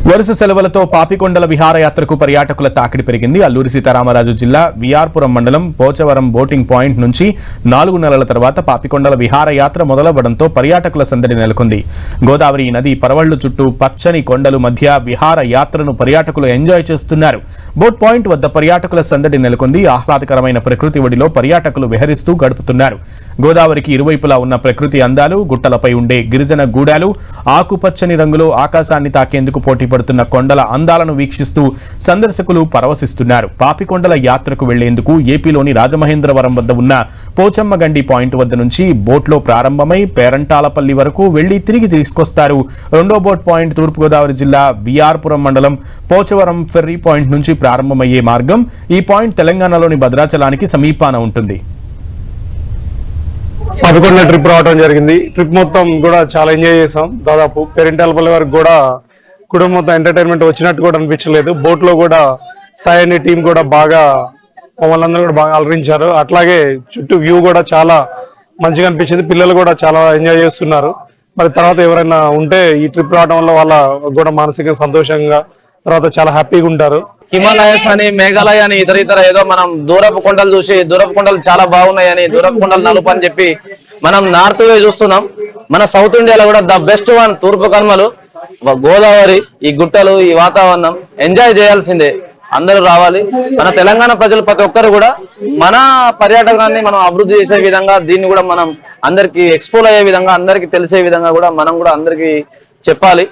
వరుస సెలవులతో పాపికొండల విహారయాత్రకు పర్యాటకుల తాకిడి పెరిగింది. అల్లూరి సీతారామరాజు జిల్లా విఆర్పురం మండలం పోచవరం బోటింగ్ పాయింట్ నుంచి 4 నెలల తర్వాత పాపికొండల విహారయాత్ర మొదలవ్వడంతో పర్యాటకుల సందడి నెలకొంది. గోదావరి నది పరవళ్లు చుట్టూ పచ్చని కొండలు మధ్య విహారయాత్రను పర్యాటకులు ఎంజాయ్ చేస్తున్నారు. బోట్ పాయింట్ వద్ద పర్యాటకుల సందడి నెలకొంది. ఆహ్లాదకరమైన ప్రకృతి ఒడిలో పర్యాటకులు విహరిస్తూ గడుపుతున్నారు. గోదావరికి ఇరువైపులా ఉన్న ప్రకృతి అందాలు, గుట్టలపై ఉండే గిరిజన గూడాలు, ఆకుపచ్చని రంగులో ఆకాశాన్ని తాకేందుకు పోటీ పడుతున్న కొండల అందాలను వీక్షిస్తూ సందర్శకులు పరవశిస్తున్నారు. పాపికొండల యాత్రకు వెళ్లేందుకు ఏపీలోని రాజమహేంద్రవరం వద్ద ఉన్న పోచమ్మగండి పాయింట్ వద్ద నుంచి బోట్లో ప్రారంభమై పేరంటాలపల్లి వరకు వెళ్లి తిరిగి తీసుకొస్తారు. రెండో బోట్ పాయింట్ తూర్పుగోదావరి జిల్లా విఆర్పురం మండలం పోచవరం ఫెర్రీ పాయింట్ నుంచి ప్రారంభమయ్యే మార్గం. ఈ పాయింట్ తెలంగాణలోని భద్రాచలానికి సమీపాన ఉంటుంది. పాపికొండ ట్రిప్ రావడం జరిగింది. ట్రిప్ మొత్తం కూడా చాలా ఎంజాయ్ చేసాం. దాదాపు పెరింటాలపల్లి వరకు కూడా కుటుంబం మొత్తం ఎంటర్టైన్మెంట్ వచ్చినట్టు కూడా అనిపించలేదు. బోట్ లో కూడా సాయి అనే టీం కూడా బాగా మమ్మల్ని అందరూ కూడా బాగా అలరించారు. అట్లాగే చుట్టూ వ్యూ కూడా చాలా మంచిగా అనిపించింది. పిల్లలు కూడా చాలా ఎంజాయ్ చేస్తున్నారు. మరి తర్వాత ఎవరైనా ఉంటే ఈ ట్రిప్ రావడం వల్ల వాళ్ళ కూడా మానసికంగా సంతోషంగా తర్వాత చాలా హ్యాపీగా ఉంటారు. హిమాలయస్ అని, మేఘాలయ అని, ఇతర ఏదో మనం దూరపు కొండలు చూసి దూరపు కొండలు చాలా బాగున్నాయని, దూరపు కొండలు నలుపు అని చెప్పి మనం నార్త్ వే చూస్తున్నాం. మన సౌత్ ఇండియాలో కూడా ద బెస్ట్ వన్ తూర్పు కనుమలు, గోదావరి, ఈ గుట్టలు, ఈ వాతావరణం ఎంజాయ్ చేయాల్సిందే. అందరూ రావాలి. మన తెలంగాణ ప్రజలు ప్రతి ఒక్కరు కూడా మన పర్యాటకాన్ని మనం అభివృద్ధి చేసే విధంగా, దీన్ని కూడా మనం అందరికి ఎక్స్పోజ్ అయ్యే విధంగా, అందరికి తెలిసే విధంగా కూడా మనం కూడా అందరికి చెప్పాలి.